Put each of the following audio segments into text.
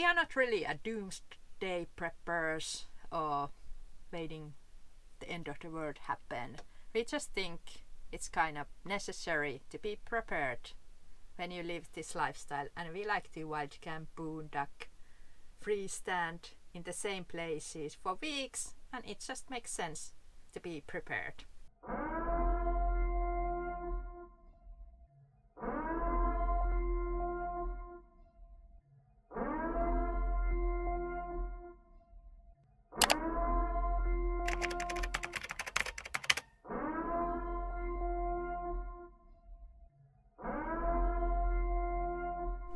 we are not really a doomsday preppers or waiting the end of the world happen. We just think it's kind of necessary to be prepared when you live this lifestyle, and we like to wild camp, boondock, freestand in the same places for weeks, and it just makes sense to be prepared.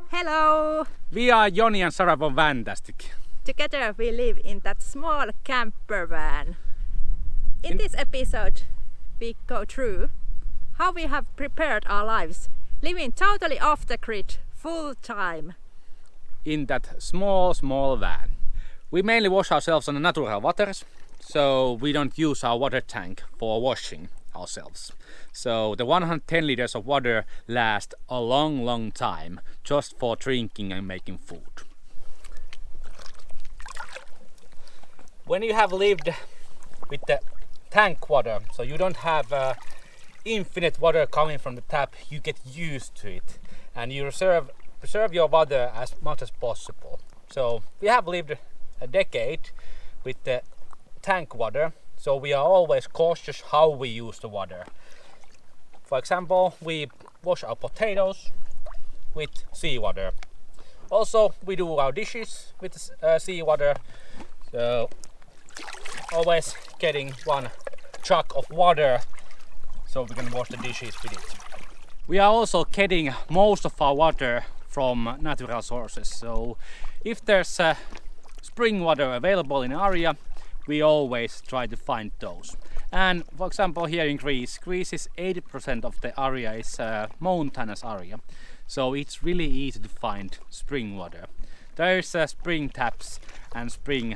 Hello! We are Joni and Sarah from Vantastic. Together we live in that small camper van. In this episode we go through how we have prepared our lives, living totally off the grid, full time. In that small van. We mainly wash ourselves on the natural waters, so we don't use our water tank for washing ourselves. So the 110 liters of water last a long time just for drinking and making food. When you have lived with the tank water, so you don't have infinite water coming from the tap, you get used to it and you preserve your water as much as possible. So we have lived a decade with the tank water, so we are always cautious how we use the water. For example, we wash our potatoes with seawater. Also, we do our dishes with seawater. So always getting one jug of water so we can wash the dishes with it. We are also getting most of our water from natural sources. So if there's spring water available in an area, we always try to find those. And for example, here in Greece is 80% of the area is mountainous area. So it's really easy to find spring water. There's spring taps and spring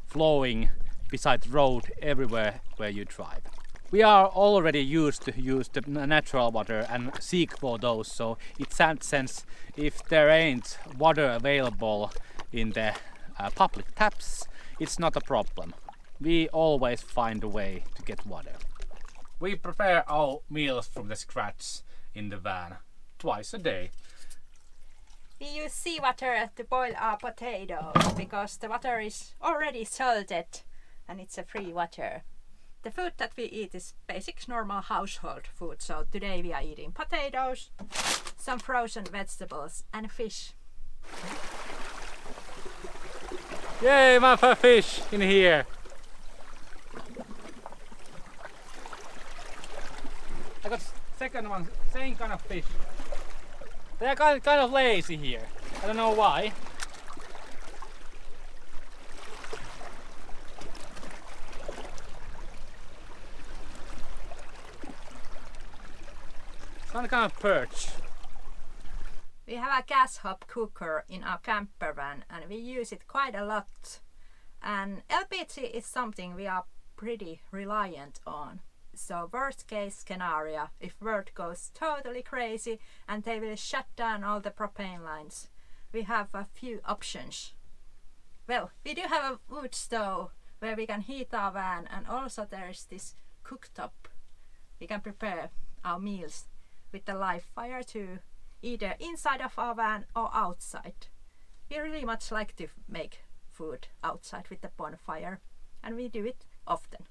flowing beside the road everywhere where you drive. We are already used to use the natural water and seek for those. So it's that sense, if there ain't water available in the public taps, it's not a problem. We always find a way to get water. We prepare our meals from the scratch in the van twice a day. We use seawater to boil our potatoes because the water is already salted and it's a free water. The food that we eat is basic normal household food, so today we are eating potatoes, some frozen vegetables and fish. Yay, my fish in here! I got second one, same kind of fish. They are kind of lazy here. I don't know why. Some kind of perch. We have a gas hob cooker in our camper van and we use it quite a lot. And LPG is something we are pretty reliant on. So worst case scenario, if world goes totally crazy and they will shut down all the propane lines, we have a few options. Well, we do have a wood stove where we can heat our van, and also there is this cooktop. We can prepare our meals with the live fire too, either inside of our van or outside. We really much like to make food outside with the bonfire, and we do it often.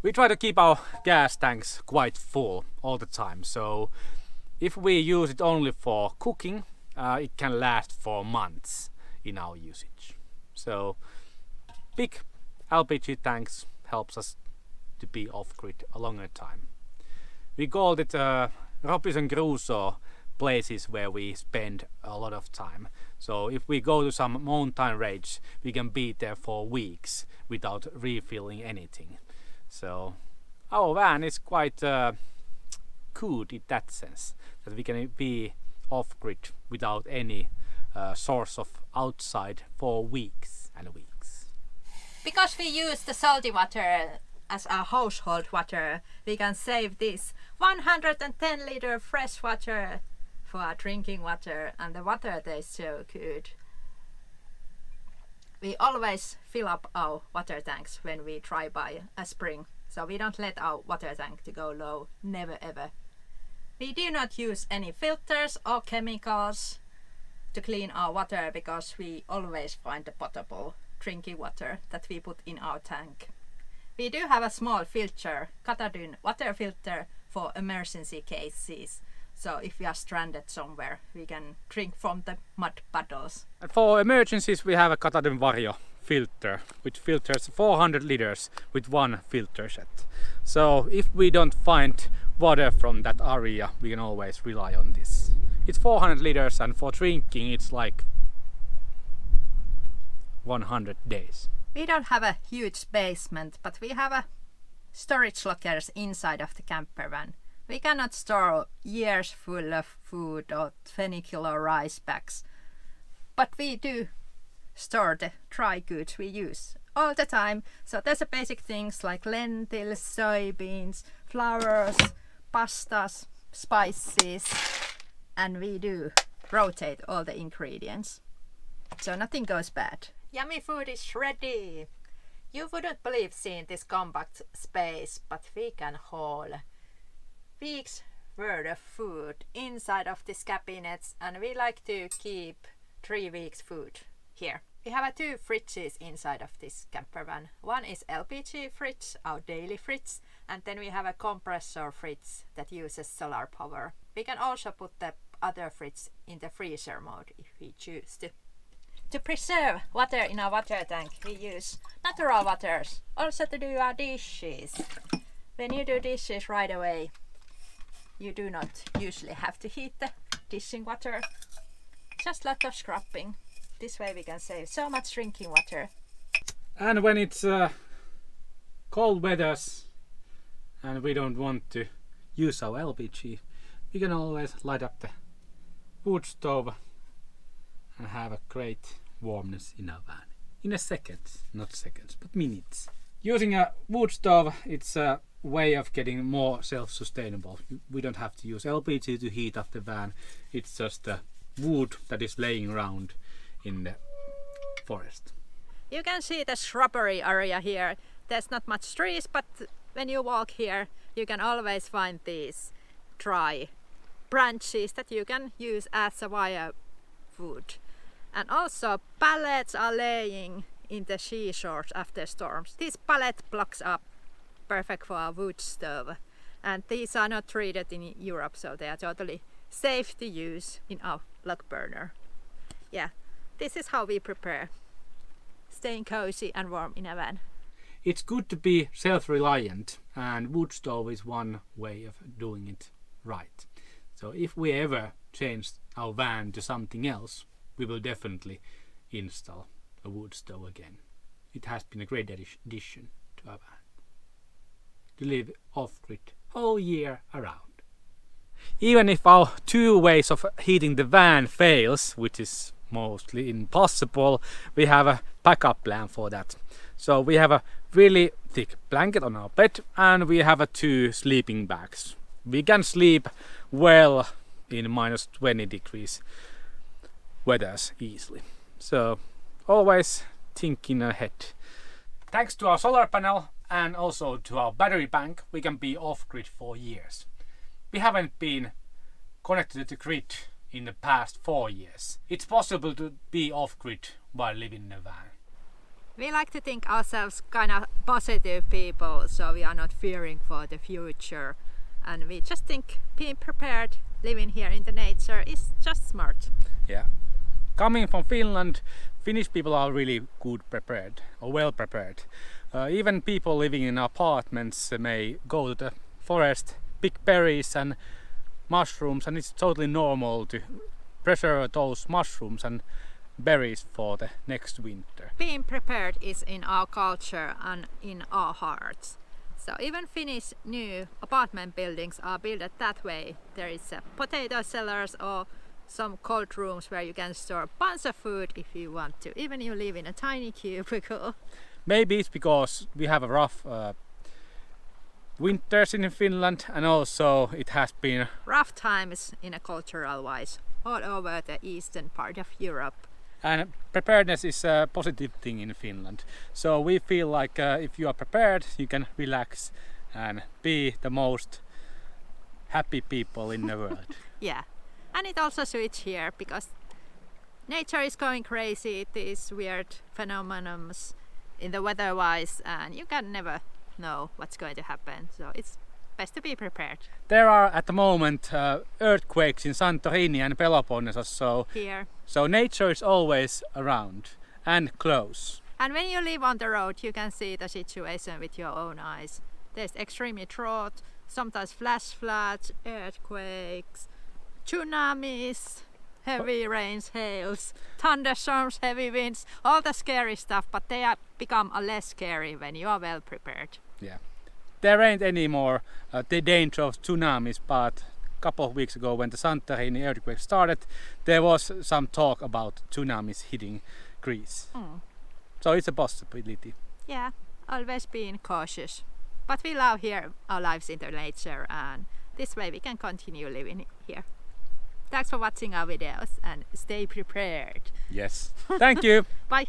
We try to keep our gas tanks quite full all the time, so if we use it only for cooking, it can last for months in our usage. So big LPG tanks helps us to be off-grid a longer time. We called it Robinson Crusoe places where we spend a lot of time. So if we go to some mountain range, we can be there for weeks without refilling anything. So our van is quite good in that sense, that we can be off-grid without any source of outside for weeks and weeks. Because we use the salty water as our household water, we can save this 110 liter fresh water for our drinking water, and the water tastes so good. We always fill up our water tanks when we try by a spring, so we don't let our water tank to go low, never ever. We do not use any filters or chemicals to clean our water because we always find the potable drinking water that we put in our tank. We do have a small filter, Katadyn water filter for emergency cases. So if we are stranded somewhere, we can drink from the mud puddles. And for emergencies, we have a Katadyn Vario filter, which filters 400 liters with one filter set. So if we don't find water from that area, we can always rely on this. It's 400 liters, and for drinking, it's like 100 days. We don't have a huge basement, but we have a storage lockers inside of the camper van. We cannot store years full of food or 20 kilo rice bags, but we do store the dry goods we use all the time. So there's a basic things like lentils, soybeans, flours, pastas, spices, and we do rotate all the ingredients. So nothing goes bad. Yummy food is ready! You wouldn't believe seeing this compact space, but we can haul weeks worth of food inside of these cabinets, and we like to keep 3 weeks food here. We have 2 fridges inside of this camper van. One is LPG fridge, our daily fridge, and then we have a compressor fridge that uses solar power. We can also put the other fridge in the freezer mode if we choose to. To preserve water in our water tank, we use natural waters, also to do our dishes. When you do dishes right away, you do not usually have to heat the dishing water. Just a lot of scrubbing. This way we can save so much drinking water. And when it's cold weathers and we don't want to use our LPG, we can always light up the wood stove and have a great warmness in our van. In a second, not seconds, but minutes. Using a wood stove, it's a way of getting more self-sustainable. We don't have to use LPG to heat up the van. It's just the wood that is laying around in the forest. You can see the shrubbery area here. There's not much trees, but when you walk here, you can always find these dry branches that you can use as a firewood. And also pallets are laying in the seashores after storms. These pallet blocks are perfect for a wood stove, and these are not treated in Europe, so they are totally safe to use in our log burner. Yeah, this is how we prepare, staying cozy and warm in a van. It's good to be self-reliant, and wood stove is one way of doing it right. So if we ever change our van to something else, we will definitely install a wood stove again. It has been a great addition to our van to live off-grid whole year around. Even if our 2 ways of heating the van fails, which is mostly impossible, we have a backup plan for that. So we have a really thick blanket on our bed, and we have 2 sleeping bags. We can sleep well in minus 20 degrees weathers easily. So always thinking ahead. Thanks to our solar panel and also to our battery bank, we can be off-grid for years. We haven't been connected to the grid in the past 4 years. It's possible to be off-grid while living in a van. We like to think ourselves kind of positive people, so we are not fearing for the future, and we just think being prepared, living here in the nature is just smart. Yeah. Coming from Finland, Finnish people are really good prepared, or well prepared. Even people living in apartments may go to the forest, pick berries and mushrooms, and it's totally normal to preserve those mushrooms and berries for the next winter. Being prepared is in our culture and in our hearts. So even Finnish new apartment buildings are built that way. There is a potato cellars or some cold rooms where you can store a bunch of food if you want to, even you live in a tiny cubicle. Maybe it's because we have a rough winters in Finland, and also it has been rough times in a cultural wise all over the eastern part of Europe. And preparedness is a positive thing in Finland. So we feel like if you are prepared, you can relax and be the most happy people in the world. Yeah, and it also suits here because nature is going crazy. These weird phenomena in the weather-wise, and you can never know what's going to happen. So it's best to be prepared. There are at the moment earthquakes in Santorini and Peloponnesos, so nature is always around and close. And when you live on the road, you can see the situation with your own eyes. There's extreme drought, sometimes flash floods, earthquakes, tsunamis, heavy rains, hails, thunderstorms, heavy winds, all the scary stuff, but they are become less scary when you are well prepared. Yeah. There ain't any more the danger of tsunamis, but a couple of weeks ago when the Santorini earthquake started, there was some talk about tsunamis hitting Greece. So it's a possibility. Yeah, always being cautious. But we love here our lives in the nature, and this way we can continue living here. Thanks for watching our videos and stay prepared. Yes. Thank you. Bye.